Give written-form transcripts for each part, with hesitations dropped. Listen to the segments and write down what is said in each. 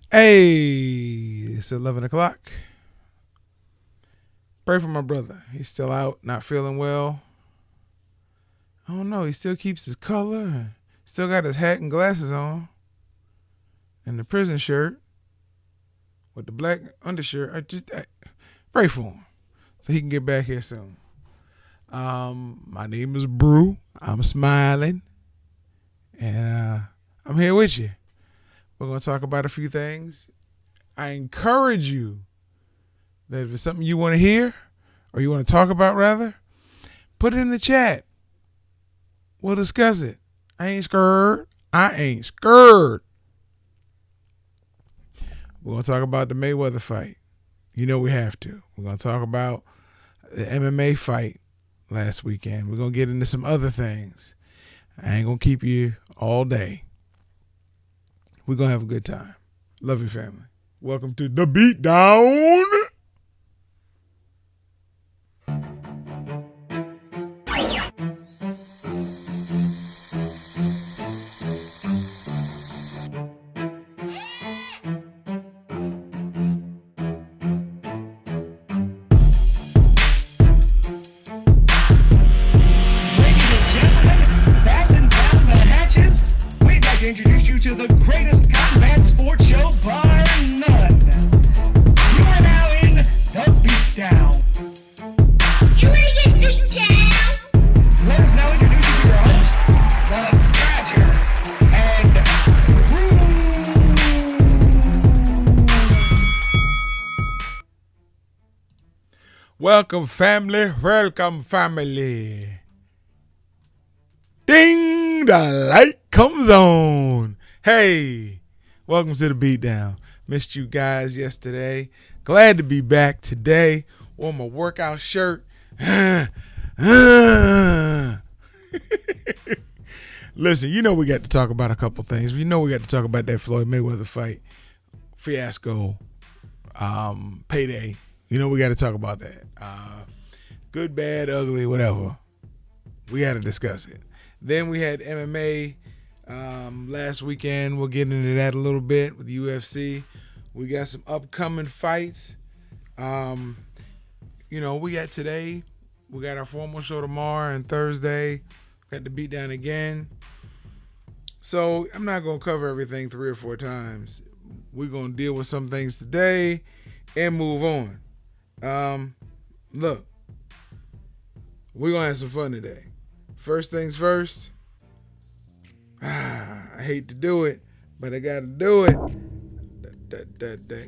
Hey, it's 11 o'clock. Pray for my brother. He's still out, not feeling well. I don't know. He still keeps his color. Still got his hat and glasses on. And the prison shirt with the black undershirt. Pray for him so he can get back here soon. My name is Brew. I'm smiling. And I'm here with you. We're going to talk about a few things. I encourage you that if it's something you want to hear or you want to talk about, rather, put it in the chat. We'll discuss it. I ain't scared. We're going to talk about the Mayweather fight. You know we have to. We're going to talk about the MMA fight last weekend. We're going to get into some other things. I ain't going to keep you all day. We're going to have a good time. Love your family. Welcome to The Beatdown. Introduce you to the greatest combat sports show bar none. You are now in The Beatdown. You wanna get beat down? Let us now introduce you to your host, the Badger, and Welcome, family. Welcome, family. Ding, the light comes on. Hey, welcome to The Beatdown. Missed you guys yesterday. Glad to be back today. Wore my workout shirt. Listen, you know we got to talk about a couple things. You know we got to talk about that Floyd Mayweather fight, fiasco, payday. You know we got to talk about that. Good, bad, ugly, whatever. We got to discuss it. Then we had MMA last weekend. We'll get into that a little bit with UFC. We got some upcoming fights. We got today. We got our formal show tomorrow and Thursday. Got the Beatdown again. So I'm not going to cover everything 3 or 4 times. We're going to deal with some things today and move on. Look, we're going to have some fun today. First things first, I hate to do it, but I got to do it.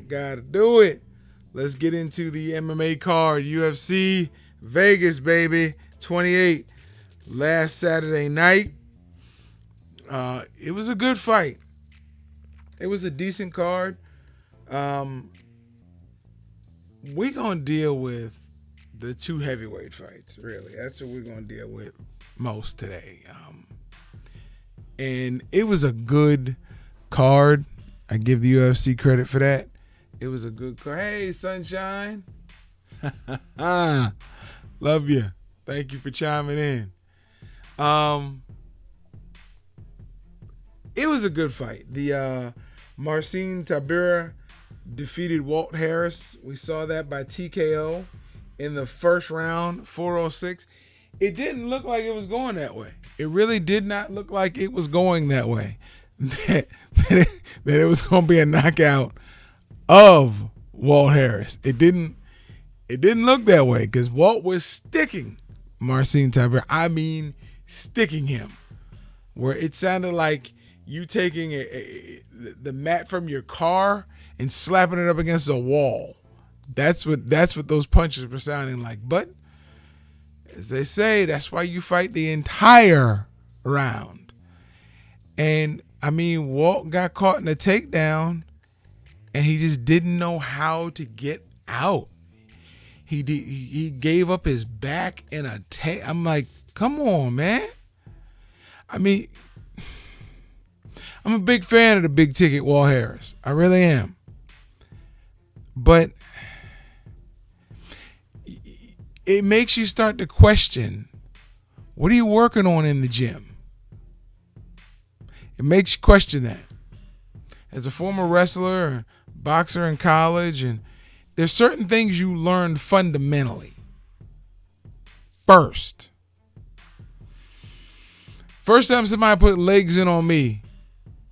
Got to do it. Let's get into the MMA card. UFC Vegas, baby, 28. Last Saturday night. It was a good fight. It was a decent card. We're going to deal with the 2 heavyweight fights, really. That's what we're going to deal with most today. And it was a good card. I give the UFC credit for that. It was a good card. Hey, Sunshine. Love you. Thank you for chiming in. It was a good fight. The Marcin Tybura defeated Walt Harris. We saw that by TKO in the first round, 406. It didn't look like it was going that way. It really did not look like it was going that way. That it was going to be a knockout of Walt Harris. It didn't look that way because Walt was sticking Marcin Tybura. I mean, sticking him. Where it sounded like you taking the mat from your car and slapping it up against a wall. That's what those punches were sounding like. But as they say, that's why you fight the entire round. And I mean, Walt got caught in a takedown, and he just didn't know how to get out. He gave up his back in a take. I'm like, come on, man. I mean, I'm a big fan of the big ticket Walt Harris. I really am. But it makes you start to question, what are you working on in the gym? It makes you question that. as a former wrestler and boxer in college, and there's certain things you learned fundamentally. First time somebody put legs in on me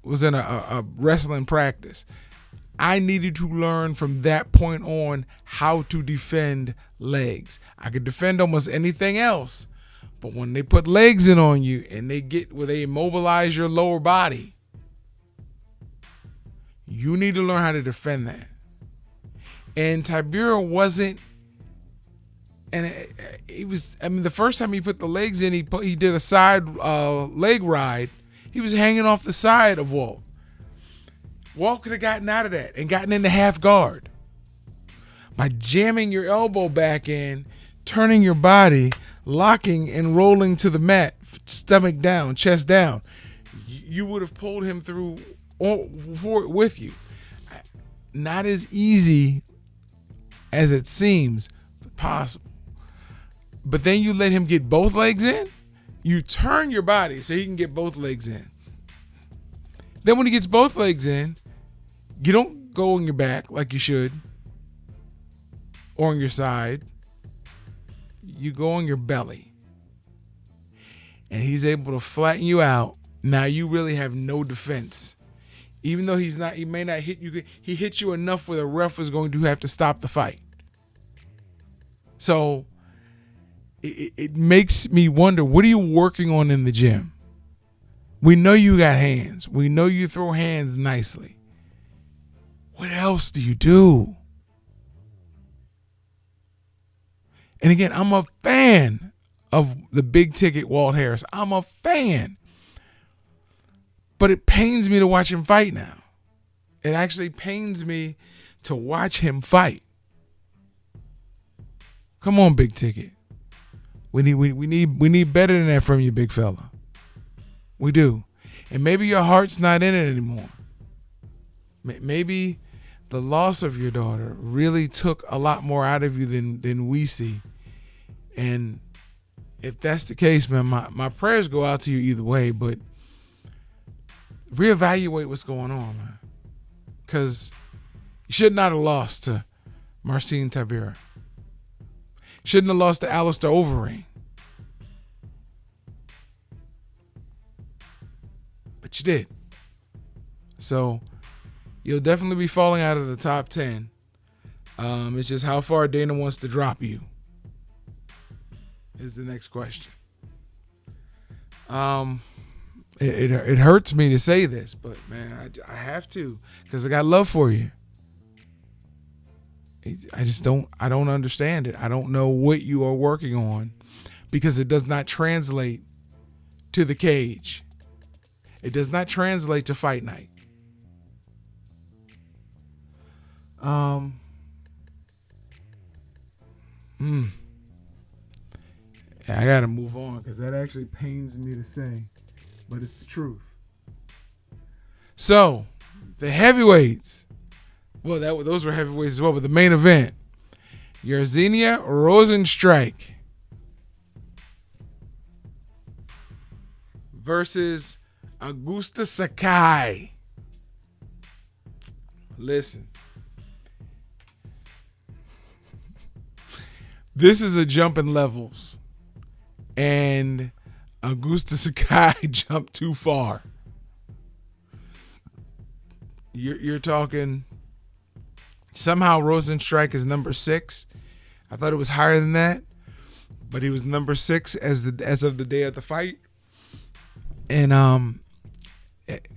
was in a wrestling practice. I needed to learn from that point on how to defend legs. I could defend almost anything else, but when they put legs in on you and they get where they immobilize your lower body, you need to learn how to defend that. And Tybura wasn't, and it was, I mean, the first time he put the legs in, he did a side leg ride. He was hanging off the side of Walt. Walt could have gotten out of that and gotten into half guard. By jamming your elbow back in, turning your body, locking and rolling to the mat, stomach down, chest down, you would have pulled him through with you. Not as easy as it seems, but possible. But then you let him get both legs in. You turn your body so he can get both legs in. Then when he gets both legs in, you don't go on your back like you should or on your side. You go on your belly. And he's able to flatten you out. Now you really have no defense. Even though he may not hit you, he hits you enough where the ref is going to have to stop the fight. So it makes me wonder, what are you working on in the gym? We know you got hands. We know you throw hands nicely. What else do you do? And again, I'm a fan of the big ticket Walt Harris. I'm a fan. But it pains me to watch him fight now. It actually pains me to watch him fight. Come on, big ticket. We need better than that from you, big fella. We do. And maybe your heart's not in it anymore. Maybe the loss of your daughter really took a lot more out of you than we see. And if that's the case, man, my prayers go out to you either way, but reevaluate what's going on, man. Because you should not have lost to Marcin Tybura. Shouldn't have lost to Alistair Overeem. But you did. So you'll definitely be falling out of the top 10. It's just how far Dana wants to drop you is the next question. It hurts me to say this, but man, I have to, because I got love for you. I don't understand it. I don't know what you are working on, because it does not translate to the cage. It does not translate to fight night. Yeah, I gotta move on, because that actually pains me to say, but it's the truth. So, the heavyweights. Well, those were heavyweights as well, but the main event, Jairzinho Rozenstruik versus Augusta Sakai. Listen. This is a jump in levels. And Augusta Sakai jumped too far. You're talking, somehow Rozenstruik is number 6. I thought it was higher than that, but he was number 6 as of the day of the fight. And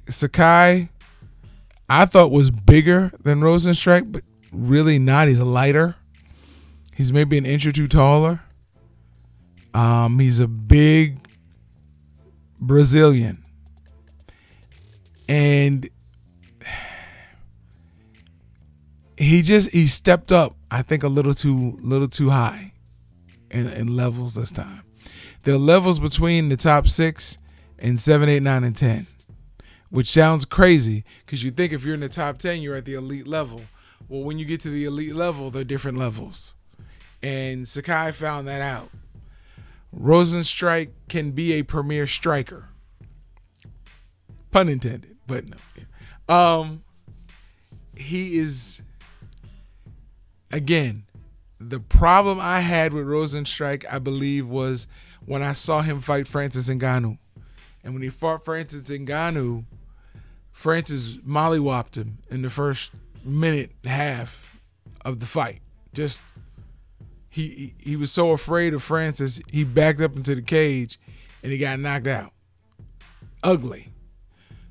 Sakai, I thought was bigger than Rozenstruik, but really not. He's lighter. He's maybe an inch or two taller. He's a big Brazilian. And he stepped up, I think, a little too high in levels this time. There are levels between the top 6 and 7, 8, 9, and 10, which sounds crazy, because you think if you're in the top 10, you're at the elite level. Well, when you get to the elite level, there are different levels. And Sakai found that out. Rozenstruik can be a premier striker. Pun intended, but no. he is, again, the problem I had with Rosenstrike, I believe, was when I saw him fight Francis Ngannou. And when he fought Francis Ngannou, Francis mollywopped him in the first minute and a half of the fight. Just he was so afraid of Francis, he backed up into the cage and he got knocked out. Ugly.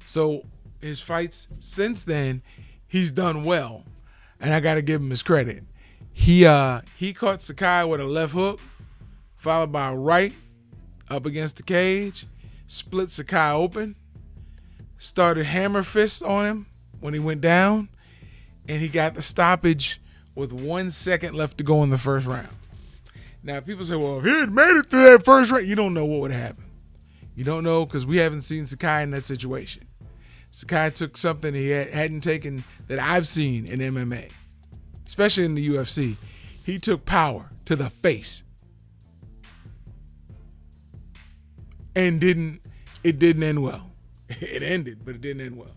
So his fights since then, he's done well, and I got to give him his credit. He caught Sakai with a left hook, followed by a right up against the cage, split Sakai open, started hammer fists on him when he went down, and he got the stoppage with 1 second left to go in the first round. Now, people say, well, if he had made it through that first round, you don't know what would happen. You don't know because we haven't seen Sakai in that situation. Sakai took something he hadn't taken that I've seen in MMA, especially in the UFC. He took power to the face. And it didn't end well. It ended, but it didn't end well.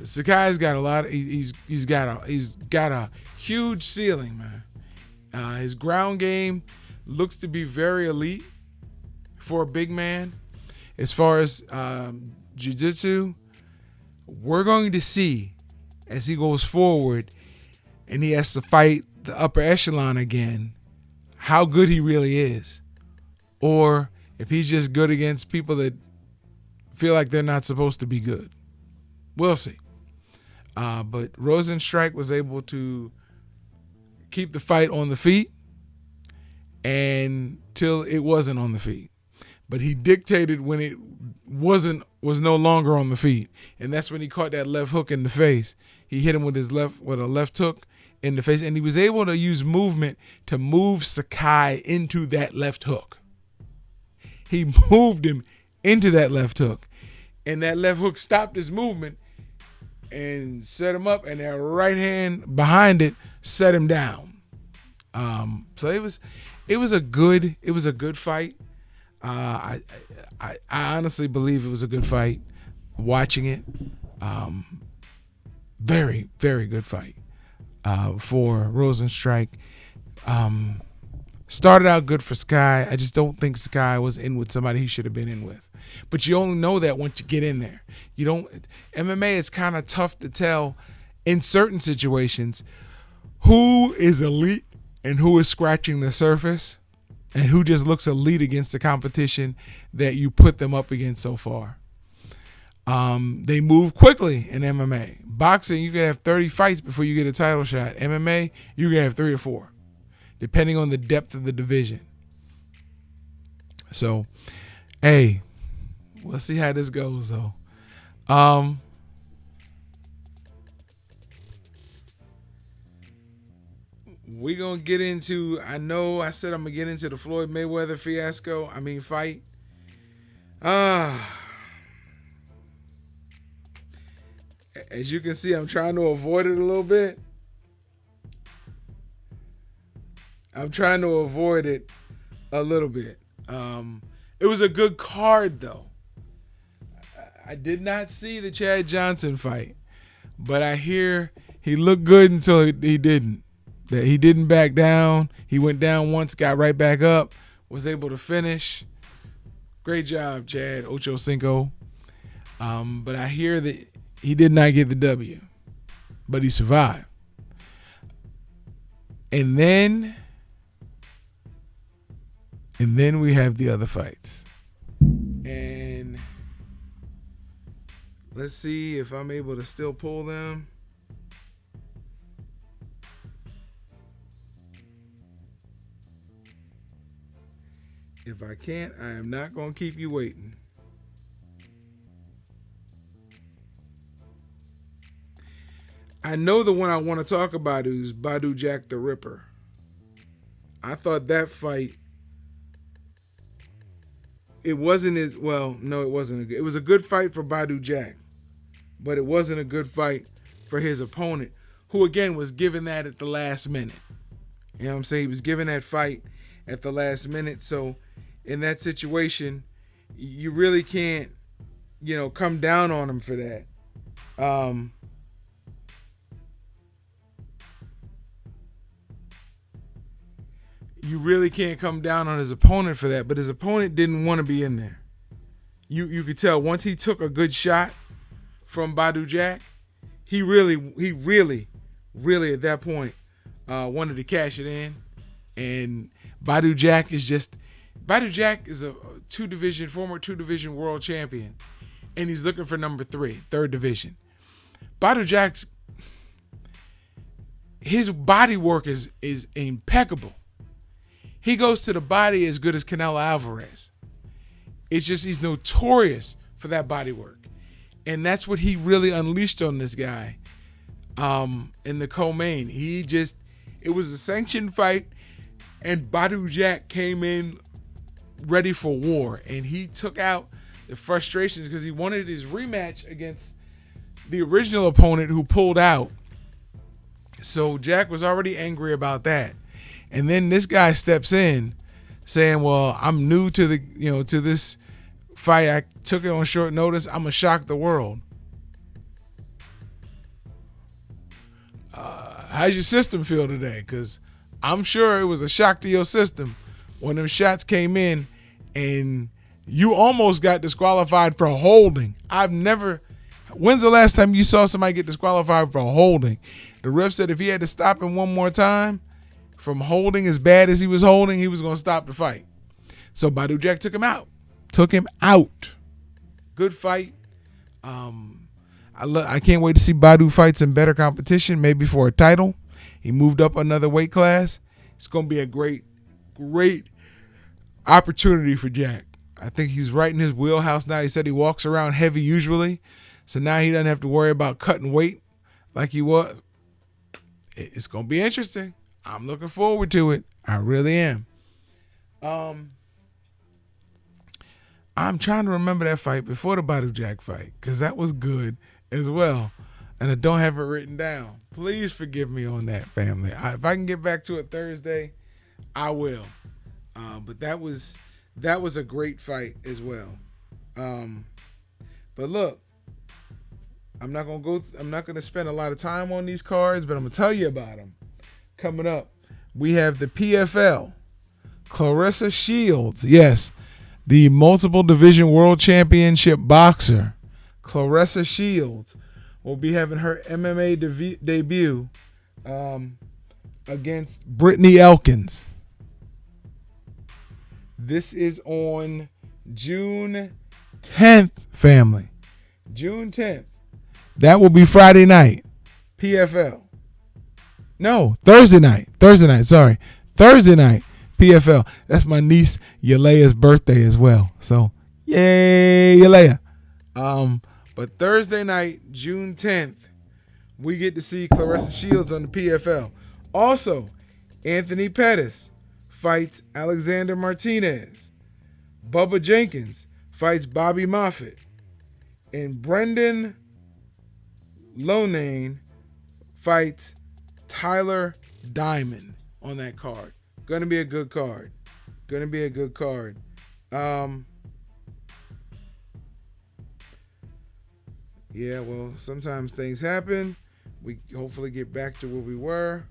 Sakai's got a lot. He's got a huge ceiling, man. His ground game looks to be very elite for a big man. As far as jiu-jitsu, we're going to see as he goes forward and he has to fight the upper echelon again, how good he really is, or if he's just good against people that feel like they're not supposed to be good. We'll see. But Rosenstrike was able to keep the fight on the feet until it wasn't on the feet. But he dictated when it was no longer on the feet. And that's when he caught that left hook in the face. He hit him with a left hook in the face. And he was able to use movement to move Sakai into that left hook. He moved him into that left hook. And that left hook stopped his movement and set him up, and that right hand behind it set him down. So it was a good fight. I honestly believe it was a good fight. Watching it, very, very good fight for Rosenstrike. Started out good for Sakai. I just don't think Sakai was in with somebody he should have been in with. But you only know that once you get in there. You don't. MMA is kind of tough to tell in certain situations who is elite and who is scratching the surface and who just looks elite against the competition that you put them up against so far. They move quickly in MMA. Boxing, you can have 30 fights before you get a title shot. MMA, you can have 3 or 4, depending on the depth of the division. So, hey, we'll see how this goes, though. We're going to get into, I know I said I'm going to get into the Floyd Mayweather fight. As you can see, I'm trying to avoid it a little bit. It was a good card, though. I did not see the Chad Johnson fight, but I hear he looked good until he didn't. That he didn't back down. He went down once, got right back up, was able to finish. Great job, Chad Ochocinco. But I hear that he did not get the W, but he survived. And then we have the other fights. And let's see if I'm able to still pull them. If I can't, I am not going to keep you waiting. I know the one I want to talk about is Badou Jack the Ripper. I thought that fight, it wasn't as, well, no, it wasn't. It was a good fight for Badou Jack, but it wasn't a good fight for his opponent, who, again, was given that at the last minute. You know what I'm saying? He was given that fight at the last minute, so in that situation, you really can't, come down on him for that. you really can't come down on his opponent for that. But his opponent didn't want to be in there. You could tell once he took a good shot from Badu Jack, he really at that point wanted to cash it in. And Badu Jack is a former 2-division world champion, and he's looking for number 3, 3rd division. Badu Jack's his body work is impeccable. He goes to the body as good as Canelo Alvarez. It's just he's notorious for that body work. And that's what he really unleashed on this guy in the co-main. It was a sanctioned fight, and Badu Jack came in ready for war. And he took out the frustrations because he wanted his rematch against the original opponent who pulled out. So Jack was already angry about that. And then this guy steps in saying, well, I'm new to this fight. I took it on short notice. I'm going to shock the world. How's your system feel today? Because I'm sure it was a shock to your system when them shots came in and you almost got disqualified for holding. When's the last time you saw somebody get disqualified for holding? The ref said if he had to stop him one more time from holding as bad as he was holding, he was going to stop the fight. So Badu Jack took him out. Good fight. I can't wait to see Badu fights in better competition, maybe for a title. He moved up another weight class. It's going to be a great opportunity for Jack. I think he's right in his wheelhouse now. He said he walks around heavy usually, so now he doesn't have to worry about cutting weight like he was. It's going to be interesting. I'm looking forward to it. I really am. I'm trying to remember that fight before the Badu Jack fight because that was good as well. And I don't have it written down. Please forgive me on that, family. If I can get back to it Thursday, I will. But that was a great fight as well. But look, I'm not gonna spend a lot of time on these cards, but I'm gonna tell you about them. Coming up, we have the PFL. Claressa Shields, yes, the multiple division world championship boxer. Claressa Shields will be having her MMA debut against Brittany Elkins. This is on June 10th, family. June 10th. That will be Friday night. PFL. No, Thursday night. Sorry. Thursday night. PFL. That's my niece Yalea's birthday as well. So, yay, Yalea. But Thursday night, June 10th, we get to see Claressa Shields on the PFL. Also, Anthony Pettis fights Alexander Martinez. Bubba Jenkins fights Bobby Moffitt. And Brendan Lonane fights Tyler Diamond on that card. Gonna be a good card. Yeah, well, sometimes things happen. We hopefully get back to where we were.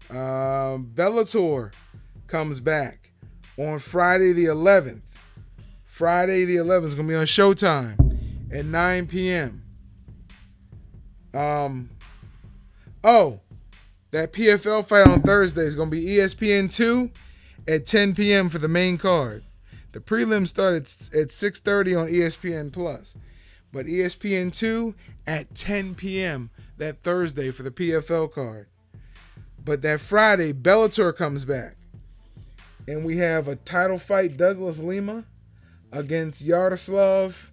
Bellator comes back on Friday the 11th. Friday the 11th is going to be on Showtime at 9 p.m. That PFL fight on Thursday is going to be ESPN2 at 10 p.m. for the main card. The prelims start at 6:30 on ESPN Plus. But ESPN2 at 10 p.m. that Thursday for the PFL card. But that Friday, Bellator comes back. And we have a title fight, Douglas Lima against Yaroslav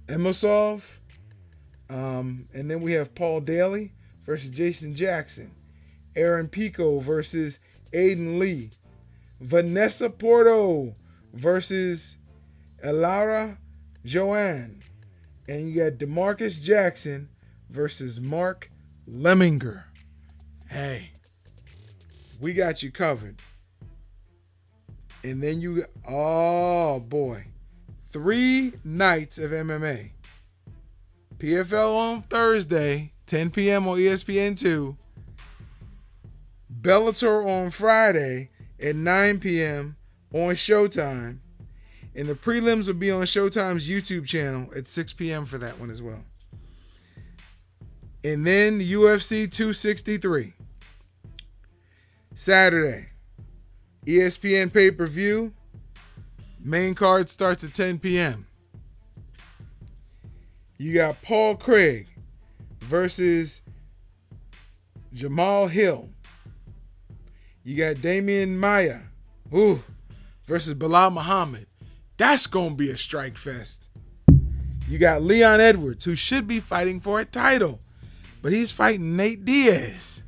Emosov. And then we have Paul Daly versus Jason Jackson. Aaron Pico versus Aiden Lee. Vanessa Porto versus Elara Joanne. And you got DeMarcus Jackson versus Mark Lemminger. Hey, we got you covered. And then you, 3 nights of MMA. PFL on Thursday, 10 p.m. on ESPN2. Bellator on Friday at 9 p.m. on Showtime. And the prelims will be on Showtime's YouTube channel at 6 p.m. for that one as well. And then UFC 263. Saturday. ESPN pay-per-view. Main card starts at 10 p.m. You got Paul Craig versus Jamal Hill. You got Damian Maia versus Bilal Muhammad. That's going to be a strike fest. You got Leon Edwards, who should be fighting for a title, but he's fighting Nate Diaz.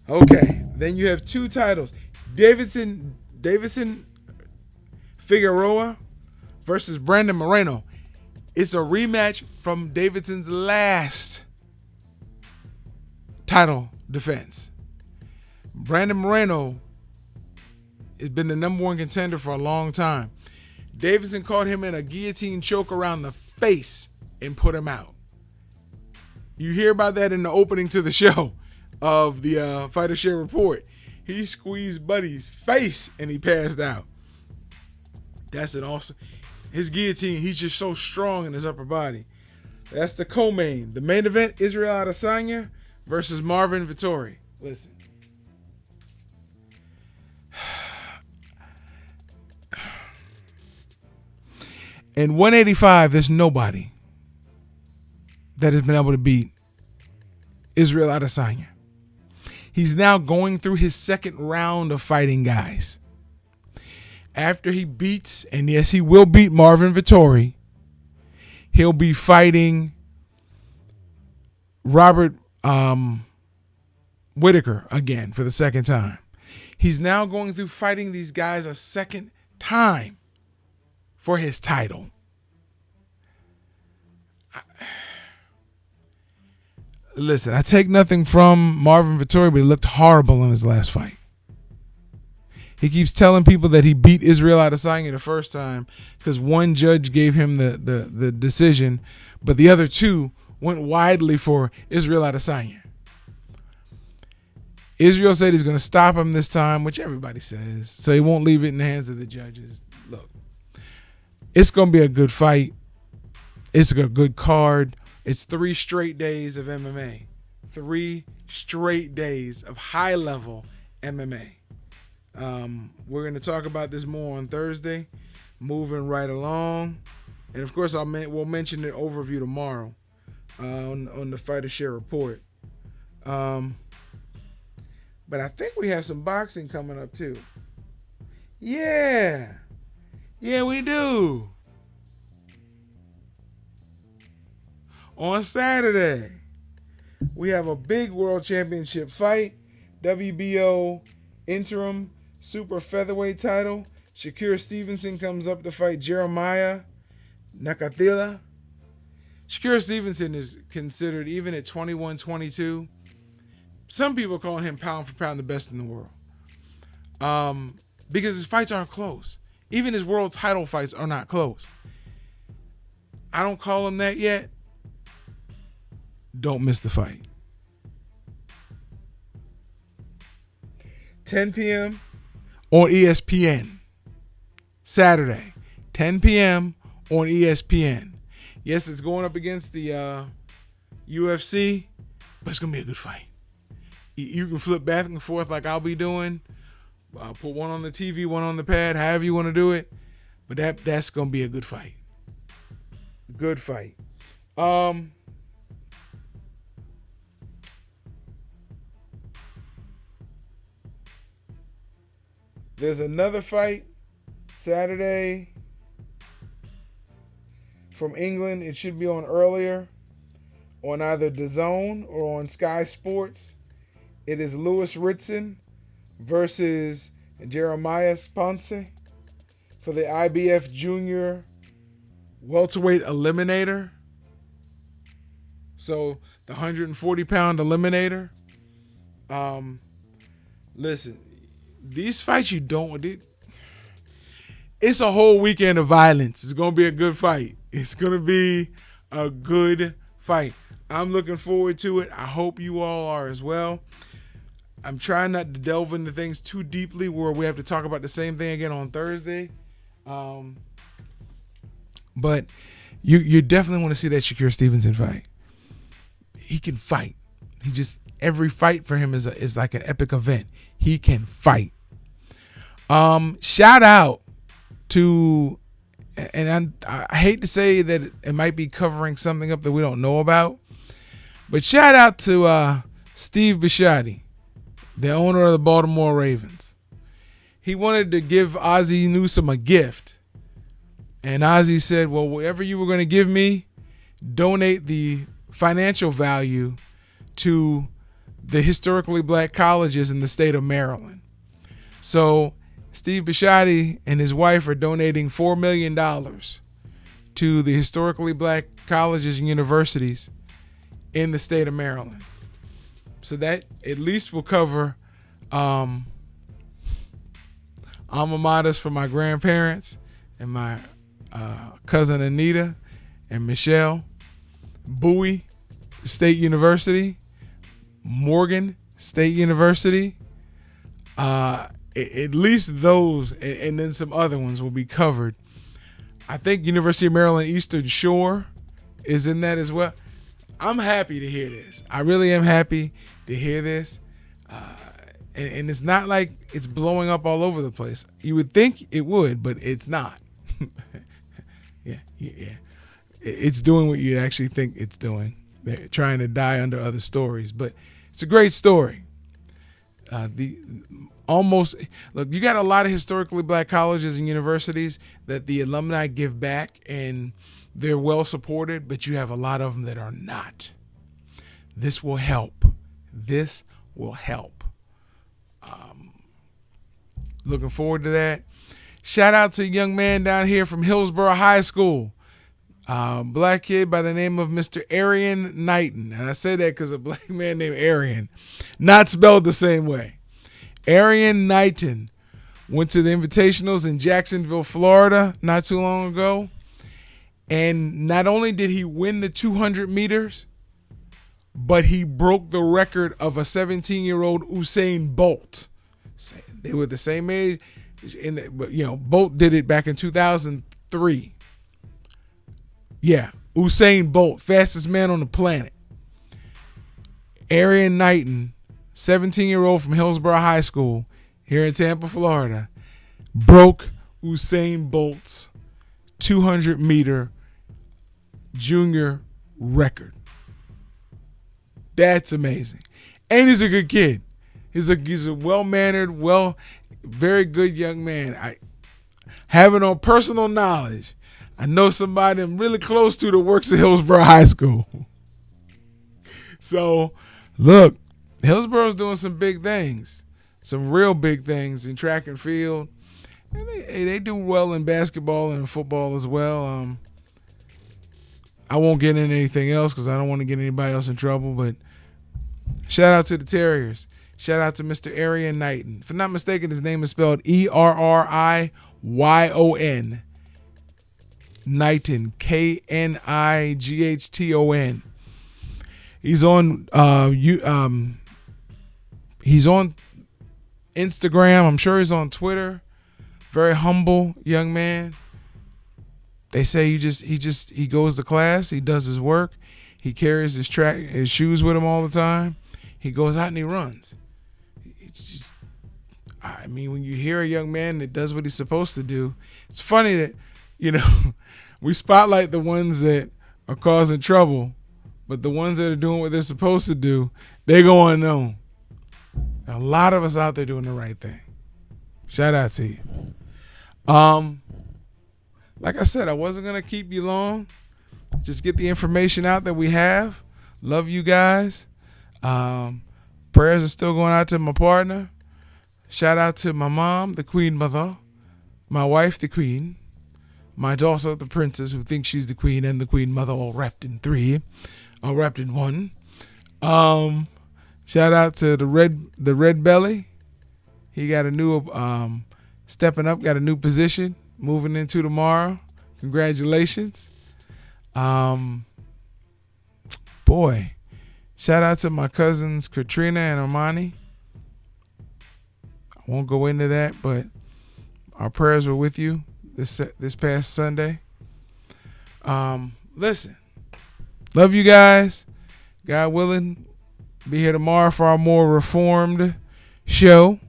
Okay, then you have two titles. Davison Figueroa versus Brandon Moreno. It's a rematch from Davidson's last title defense. Brandon Moreno has been the number one contender for a long time. Davison caught him in a guillotine choke around the face and put him out. You hear about that in the opening to the show of the Fighter Share Report. He squeezed Buddy's face and he passed out. That's it also. His guillotine, he's just so strong in his upper body. That's the co-main. The main event, Israel Adesanya versus Marvin Vettori. Listen. In 185, there's nobody that has been able to beat Israel Adesanya. He's now going through his second round of fighting guys. After he beats, and yes, he will beat Marvin Vettori, he'll be fighting Robert Whitaker again for the second time. He's now going through fighting these guys a second time for his title. Listen, I take nothing from Marvin Vettori, but he looked horrible in his last fight. He keeps telling people that he beat Israel Adesanya the first time because one judge gave him the decision, but the other two went widely for Israel Adesanya. Israel said he's going to stop him this time, which everybody says, so he won't leave it in the hands of the judges. Look, it's going to be a good fight. It's a good card. It's 3 straight days of MMA. 3 straight days of high-level MMA. We're going to talk about this more on Thursday. Moving right along. And, of course, we'll mention the overview tomorrow on the Fighter Share Report. But I think we have some boxing coming up, too. Yeah. Yeah, we do. On Saturday, we have a big world championship fight. WBO interim super featherweight title. Shakur Stevenson comes up to fight Jeremiah Nakathila. Shakur Stevenson is considered, even at 21-22, some people call him pound for pound the best in the world. Because his fights aren't close. Even his world title fights are not close. I don't call him that yet. Don't miss the fight. 10 p.m. on ESPN. Saturday, 10 p.m. on ESPN. Yes, it's going up against the UFC, but it's going to be a good fight. You can flip back and forth like I'll be doing. I'll put one on the TV, one on the pad, however you want to do it. But that's going to be a good fight. Good fight. There's another fight Saturday from England. It should be on earlier on either DAZN or on Sky Sports. It is Lewis Ritson versus Jeremiah Ponce for the IBF Junior Welterweight Eliminator. So the 140-pound Eliminator. Listen, these fights you don't. It's a whole weekend of violence. It's going to be a good fight. It's going to be a good fight. I'm looking forward to it. I hope you all are as well. I'm trying not to delve into things too deeply where we have to talk about the same thing again on Thursday. But you definitely want to see that Shakur Stevenson fight. He can fight. Every fight for him is like an epic event. He can fight. Shout out to, and I hate to say that it might be covering something up that we don't know about, but shout out to Steve Bisciotti, the owner of the Baltimore Ravens. He wanted to give Ozzie Newsome a gift. And Ozzie said, well, whatever you were going to give me, donate the financial value to the historically black colleges in the state of Maryland. So Steve Bisciotti and his wife are donating $4 million to the historically black colleges and universities in the state of Maryland. So that at least will cover alma maters for my grandparents and my cousin Anita and Michelle. Bowie State University, Morgan State University. At least those, and then some other ones will be covered. I think University of Maryland Eastern Shore is in that as well. I'm happy to hear this. I really am happy to hear this. And it's not like it's blowing up all over the place. You would think it would, but it's not. Yeah. It's doing what you actually think it's doing. They're trying to die under other stories, but it's a great story. Look, you got a lot of historically black colleges and universities that the alumni give back and they're well supported, but you have a lot of them that are not. This will help. Looking forward to that. Shout out to a young man down here from Hillsborough High School. Black kid by the name of Mr. Arian Knighton. And I say that because a black man named Arian, not spelled the same way. Arian Knighton went to the Invitationals in Jacksonville, Florida not too long ago. And not only did he win the 200 meters, but he broke the record of a 17-year-old Usain Bolt. They were the same age. But Bolt did it back in 2003. Yeah, Usain Bolt, fastest man on the planet. Arian Knighton, 17-year-old from Hillsborough High School here in Tampa, Florida, broke Usain Bolt's 200-meter junior record. That's amazing. And he's a good kid. He's a well-mannered, very good young man. I have it on personal knowledge. I know somebody I'm really close to that works at Hillsborough High School. So, look, Hillsborough's doing some big things, some real big things in track and field. And they do well in basketball and football as well. I won't get into anything else because I don't want to get anybody else in trouble, but shout out to the Terriers. Shout out to Mr. Arian Knighton. If I'm not mistaken, his name is spelled Erriyon. Knighton, Knighton. He's on Instagram. I'm sure he's on Twitter. Very humble young man. They say he goes to class, he does his work, he carries his shoes with him all the time. He goes out and he runs. It's just, when you hear a young man that does what he's supposed to do, it's funny that, we spotlight the ones that are causing trouble, but the ones that are doing what they're supposed to do, they go unknown. A lot of us out there doing the right thing. Shout out to you. Like I said, I wasn't going to keep you long. Just get the information out that we have. Love you guys. Prayers are still going out to my partner. Shout out to my mom, the Queen Mother. My wife, the Queen. My daughter, the Princess, who thinks she's the Queen and the Queen Mother, all wrapped in one. Shout out to the Red Belly. He got a new stepping up, got a new position, moving into tomorrow. Congratulations. Boy, shout out to my cousins Katrina and Armani. won't go into that, but our prayers were with you this past Sunday. Listen, love you guys. God willing, be here tomorrow for our more reformed show.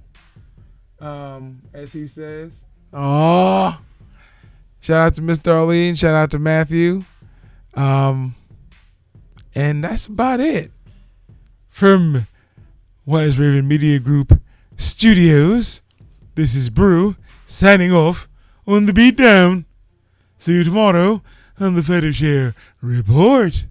As he says. Oh, shout out to Mr. Arlene. Shout out to Matthew. And that's about it. From Wise Raven Media Group Studios, this is Brew signing off on the Beat Down. See you tomorrow on the Fetish Hair Report.